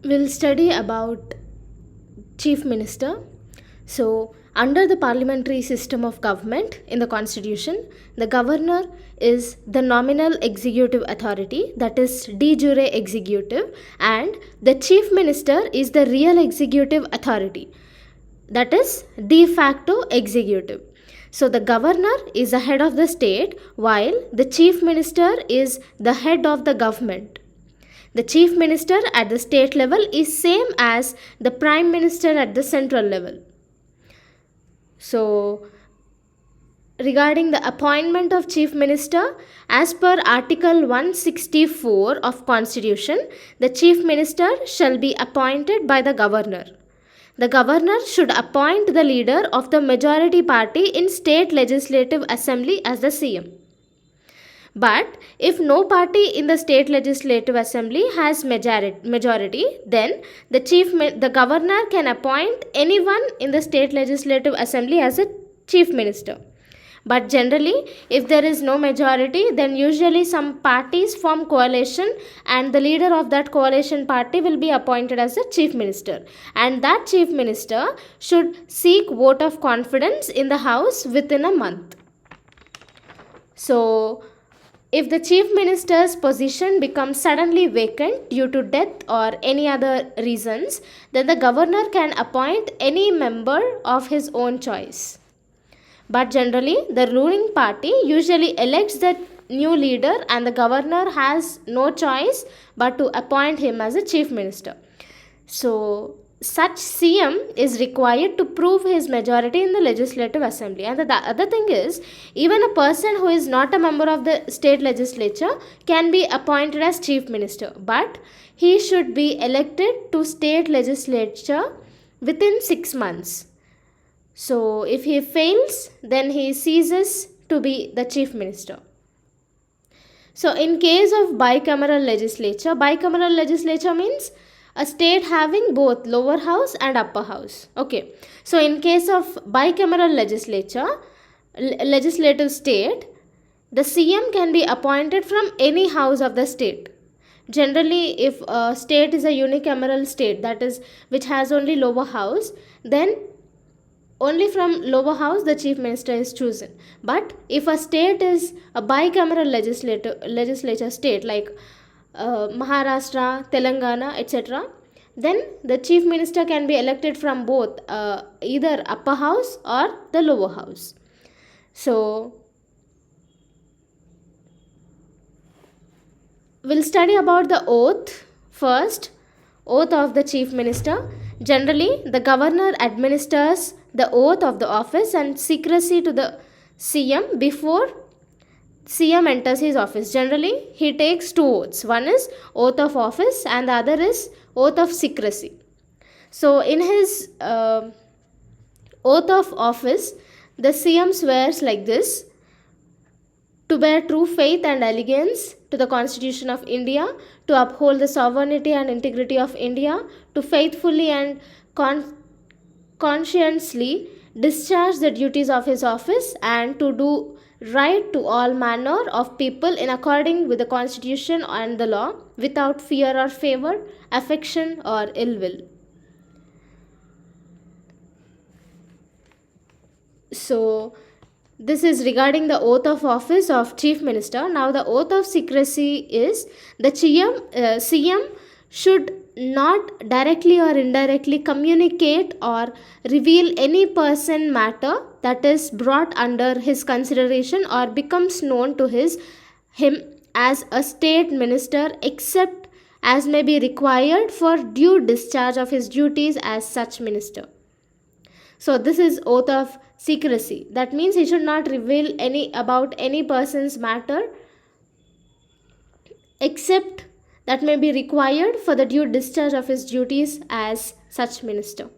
We'll study about Chief Minister. So, under the parliamentary system of government in the Constitution, the governor is the nominal executive authority, that is, de jure executive, and the Chief Minister is the real executive authority, that is, de facto executive. So, the governor is the head of the state, while the Chief Minister is the head of the government. The chief minister at the state level is same as the prime minister at the central level. So, regarding the appointment of chief minister, as per article 164 of constitution, the chief minister shall be appointed by the governor. The governor should appoint the leader of the majority party in state legislative assembly as the CM. But if no party in the state legislative assembly has majority, then the governor can appoint anyone in the state legislative assembly as a chief minister. But generally, if there is no majority, then usually some parties form coalition and the leader of that coalition party will be appointed as the chief minister. And that chief minister should seek vote of confidence in the house within a month. So, if the chief minister's position becomes suddenly vacant due to death or any other reasons, then the governor can appoint any member of his own choice. But generally, the ruling party usually elects the new leader and the governor has no choice but to appoint him as a chief minister. So, such CM is required to prove his majority in the legislative assembly. And the other thing is, even a person who is not a member of the state legislature can be appointed as chief minister, but he should be elected to state legislature within 6 months. So, if he fails, then he ceases to be the chief minister. So, in case of bicameral legislature means a state having both lower house and upper house. Okay. So, in case of bicameral legislative state, the CM can be appointed from any house of the state. Generally, if a state is a unicameral state, that is, which has only lower house, then only from lower house the chief minister is chosen. But if a state is a bicameral legislature state like Maharashtra, Telangana, etc., then the chief minister can be elected from both either upper house or the lower house. So, we'll study about the oath first. Oath of the chief minister. Generally, the governor administers the oath of the office and secrecy to the CM before CM enters his office. Generally, he takes 2 oaths. One is oath of office and the other is oath of secrecy. So, in his oath of office, the CM swears like this: to bear true faith and allegiance to the Constitution of India, to uphold the sovereignty and integrity of India, to faithfully and conscientiously discharge the duties of his office, and to do right to all manner of people in according with the Constitution and the law, without fear or favor, affection or ill will. So, this is regarding the oath of office of chief minister. Now, the oath of secrecy is the CM should not directly or indirectly communicate or reveal any person matter that is brought under his consideration or becomes known to him as a state minister, except as may be required for due discharge of his duties as such minister. So, this is oath of secrecy. That means he should not reveal about any person's matter except that may be required for the due discharge of his duties as such minister.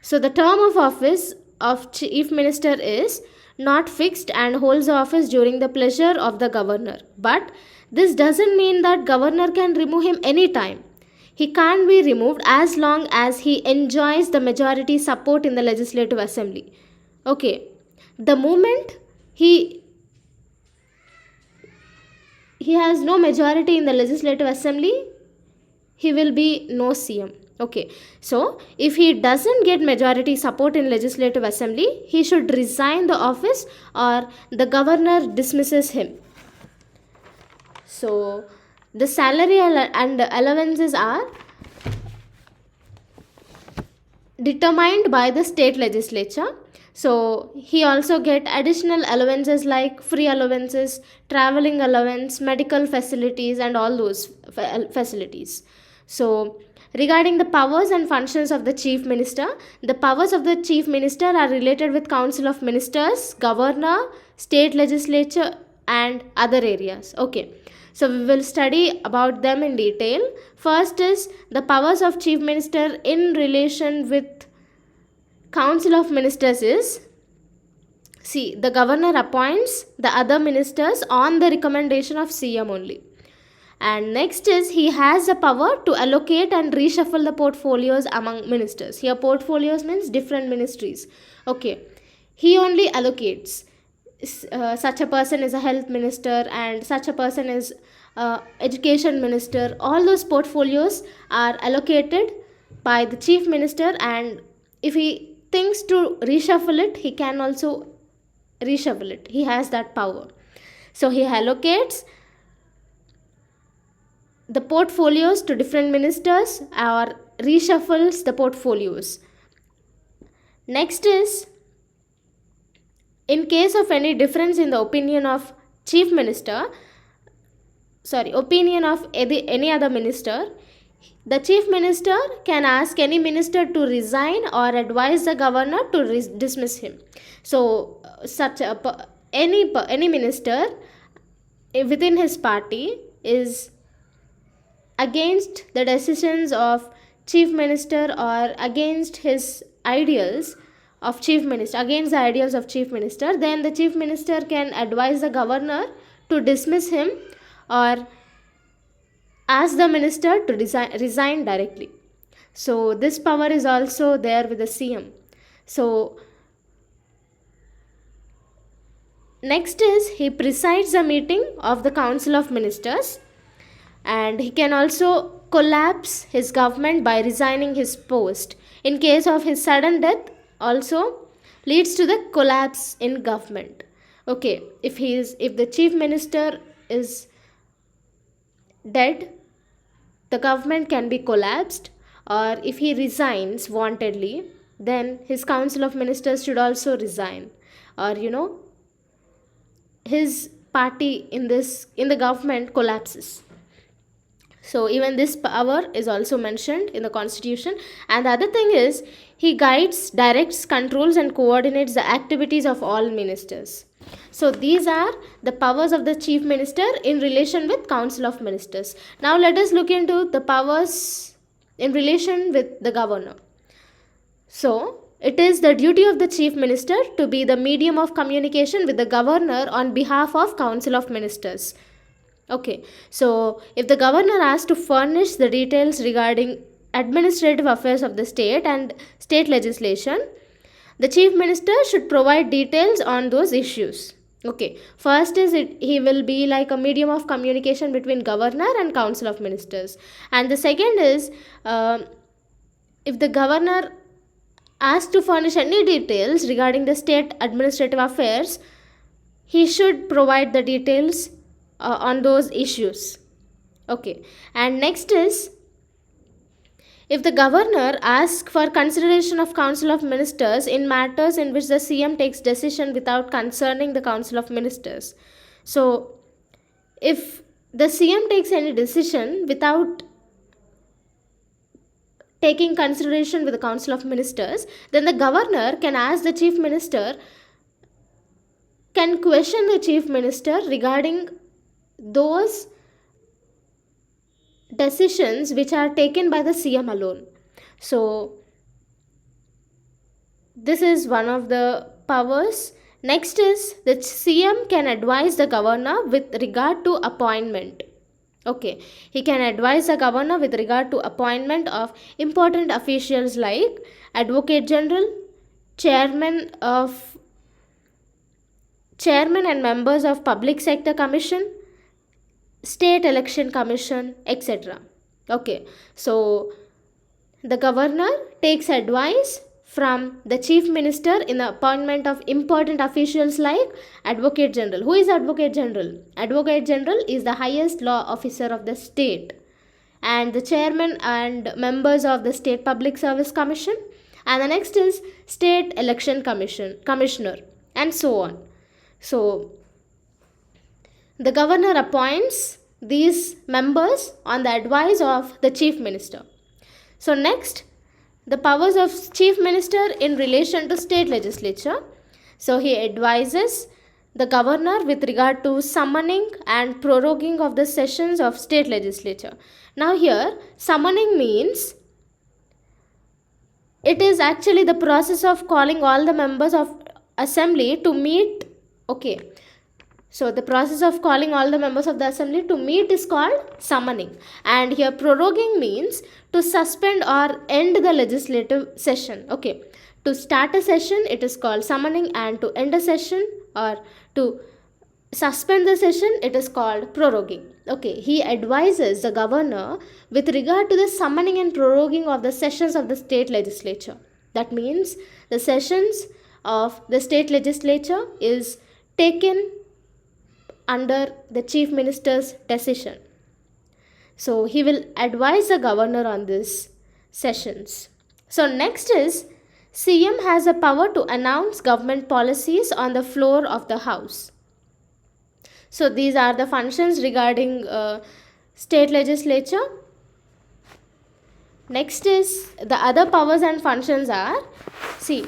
So, the term of office of chief minister is not fixed and holds the office during the pleasure of the governor. But this doesn't mean that governor can remove him anytime. He can't be removed as long as he enjoys the majority support in the legislative assembly. Okay, the moment he has no majority in the legislative assembly, he will be no CM. Okay, so if he doesn't get majority support in legislative assembly, he should resign the office or the governor dismisses him. So the salary and allowances are determined by the state legislature. So he also get additional allowances like free allowances, traveling allowance, medical facilities, and all those facilities. So regarding the powers and functions of the chief minister, the powers of the chief minister are related with council of ministers, governor, state legislature, and other areas. Okay, so we will study about them in detail. First is the powers of chief minister in relation with council of ministers is, see, the governor appoints the other ministers on the recommendation of CM only. And next is he has the power to allocate and reshuffle the portfolios among ministers. Here portfolios means different ministries. Okay, he only allocates. Such a person is a health minister and such a person is education minister. All those portfolios are allocated by the chief minister, and if he thinks to reshuffle it, he can also reshuffle it. He has that power. So he allocates the portfolios to different ministers or reshuffles the portfolios. Next is, in case of any difference in the opinion of chief minister, opinion of any other minister, the chief minister can ask any minister to resign or advise the governor to dismiss him. So any minister within his party is against the decisions of chief minister or against his ideals of chief minister, against the ideals of chief minister, then the chief minister can advise the governor to dismiss him or ask the minister to resign directly. So this power is also there with the CM. So next is he presides a meeting of the council of ministers, and he can also collapse his government by resigning his post. In case of his sudden death also leads to the collapse in government. Okay, if the chief minister is dead, the government can be collapsed, or if he resigns wantedly, then his council of ministers should also resign, or his party in the government collapses. So even this power is also mentioned in the constitution. And the other thing is, he guides, directs, controls, and coordinates the activities of all ministers. So these are the powers of the chief minister in relation with council of ministers. Now let us look into the powers in relation with the governor. So it is the duty of the chief minister to be the medium of communication with the governor on behalf of council of ministers. Okay, so if the governor asks to furnish the details regarding administrative affairs of the state and state legislation, the chief minister should provide details on those issues. Okay, first is he will be like a medium of communication between governor and council of ministers. And the second is, if the governor asks to furnish any details regarding the state administrative affairs, he should provide the details on those issues. Okay, and next is, if the governor asks for consideration of council of ministers in matters in which the CM takes decision without concerning the council of ministers. So if the CM takes any decision without taking consideration with the council of ministers, then the governor can ask the chief minister, can question the chief minister regarding those decisions which are taken by the CM alone. So this is one of the powers. Next is, the CM can advise the governor with regard to appointment. Okay, he can advise the governor with regard to appointment of important officials like advocate general, chairman and members of public sector commission, state election commission, etc. Okay, so the governor takes advice from the chief minister in the appointment of important officials like advocate general. Who is advocate general? Advocate general is the highest law officer of the state, and the chairman and members of the state public service commission, and the next is state election commissioner, and so on. So the governor appoints these members on the advice of the chief minister. So next, the powers of chief minister in relation to state legislature. So he advises the governor with regard to summoning and proroguing of the sessions of state legislature. Now here, summoning means it is actually the process of calling all the members of assembly to meet. Okay, so the process of calling all the members of the assembly to meet is called summoning. And here proroguing means to suspend or end the legislative session. Okay, to start a session it is called summoning, and to end a session or to suspend the session it is called proroguing. Okay, he advises the governor with regard to the summoning and proroguing of the sessions of the state legislature. That means the sessions of the state legislature is taken under the chief minister's decision. So he will advise the governor on these sessions. So next is CM has a power to announce government policies on the floor of the house. So these are the functions regarding state legislature. Next is the other powers and functions are, see,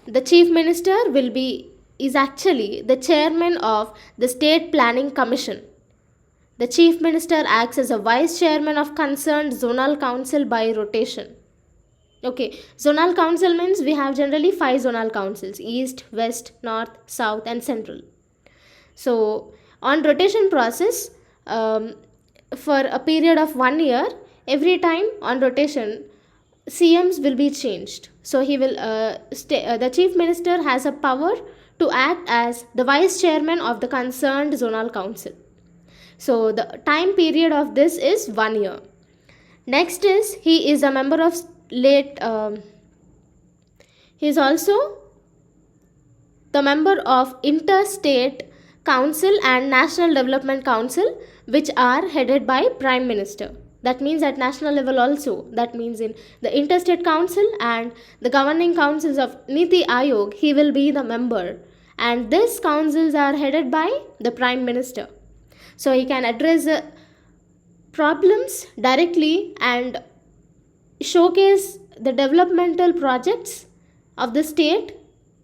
the chief minister is actually the chairman of the state planning commission. The chief minister acts as a vice chairman of concerned zonal council by rotation. Okay, zonal council means we have generally 5 zonal councils: east, west, north, south and central. So on rotation process, for a period of 1 year, every time on rotation CMs will be changed. So he will the chief minister has a power to act as the vice chairman of the concerned zonal council. So the time period of this is 1 year. Next is he is a member of he is also the member of interstate council and national development council, which are headed by prime minister. That means at national level also, that means in the interstate council and the governing councils of Niti Aayog, he will be the member, and these councils are headed by the prime minister. So he can address problems directly and showcase the developmental projects of the state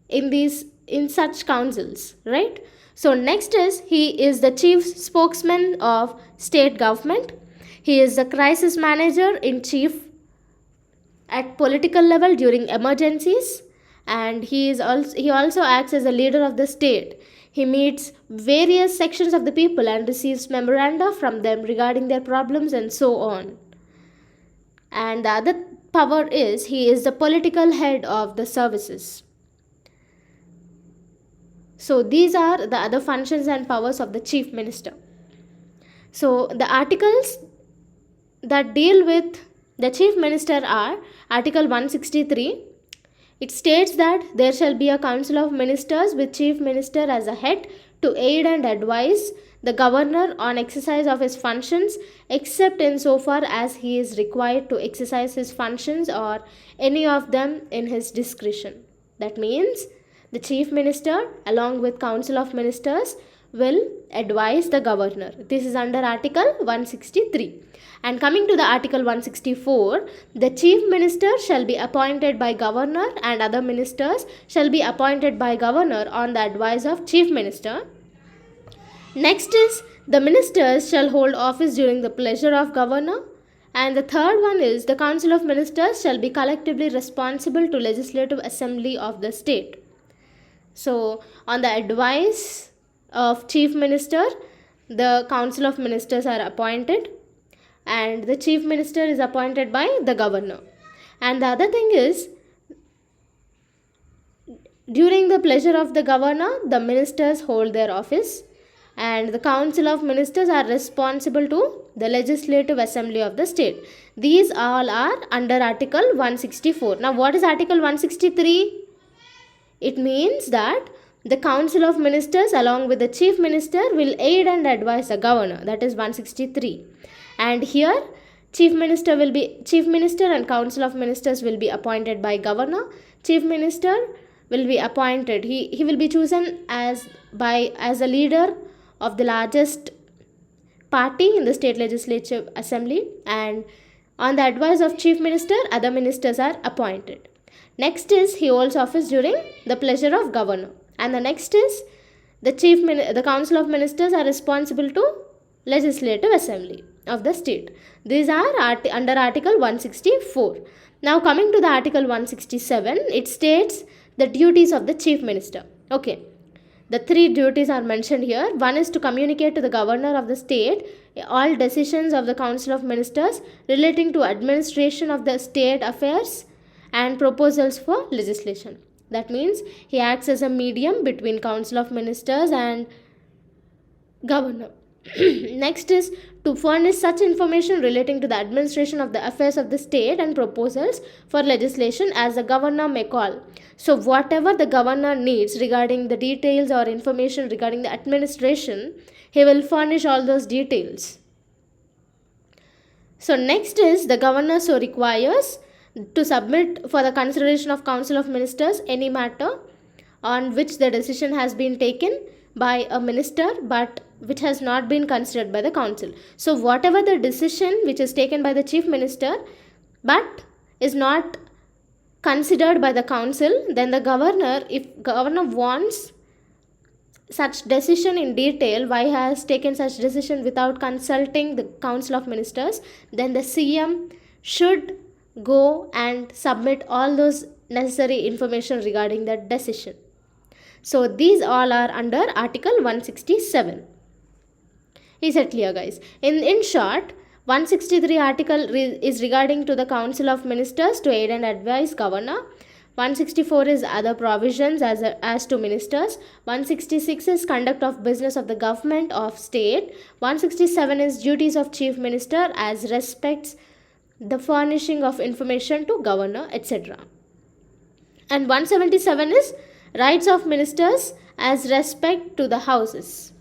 in such councils, right? So next is he is the chief spokesman of state government. He is the crisis manager in chief at political level during emergencies, and he also acts as a leader of the state. He meets various sections of the people and receives memoranda from them regarding their problems and so on. And the other power is he is the political head of the services. So these are the other functions and powers of the chief minister. So the articles that deal with the chief minister are Article 163. It states that there shall be a council of ministers with chief minister as a head to aid and advise the governor on exercise of his functions, except insofar as he is required to exercise his functions or any of them in his discretion. That means the chief minister along with council of ministers will advise the governor. This is under Article 163. And coming to the Article 164, the chief minister shall be appointed by governor and other ministers shall be appointed by governor on the advice of chief minister. Next is the ministers shall hold office during the pleasure of governor. And the third one is the council of ministers shall be collectively responsible to legislative assembly of the state. So on the advice of chief minister, the council of ministers are appointed, and the chief minister is appointed by the governor. And the other thing is, during the pleasure of the governor, the ministers hold their office, and the council of ministers are responsible to the legislative assembly of the state. These all are under Article 164. Now what is Article 163? It means that the Council of Ministers along with the Chief Minister will aid and advise the governor. That is 163. And here Chief Minister and Council of Ministers will be appointed by governor. Chief Minister will be appointed. He will be chosen as a leader of the largest party in the state legislative assembly, and on the advice of Chief Minister, other ministers are appointed. Next is he holds office during the pleasure of governor. And the next is the Council of Ministers are responsible to legislative assembly of the state. These are under Article 164. Now coming to the Article 167, it states the duties of the Chief Minister. Okay. The 3 duties are mentioned here. One is to communicate to the governor of the state all decisions of the Council of Ministers relating to administration of the state affairs and proposals for legislation. That means he acts as a medium between Council of Ministers and governor. Next is to furnish such information relating to the administration of the affairs of the state and proposals for legislation as the governor may call. So whatever the governor needs regarding the details or information regarding the administration, he will furnish all those details. So next is the governor so requires to submit for the consideration of Council of Ministers any matter on which the decision has been taken by a minister but which has not been considered by the council. So whatever the decision which is taken by the Chief Minister but is not considered by the council, then the governor, if governor wants such decision in detail, why has taken such decision without consulting the Council of Ministers, then the CM should go and submit all those necessary information regarding that decision. So these all are under Article 167. Is it clear, guys? In short, 163 article is regarding to the Council of Ministers to aid and advise governor. 164 is other provisions as to ministers. 166 is conduct of business of the government of state. 167 is duties of Chief Minister as respects the furnishing of information to governor, etc. And 177 is rights of ministers as respect to the houses.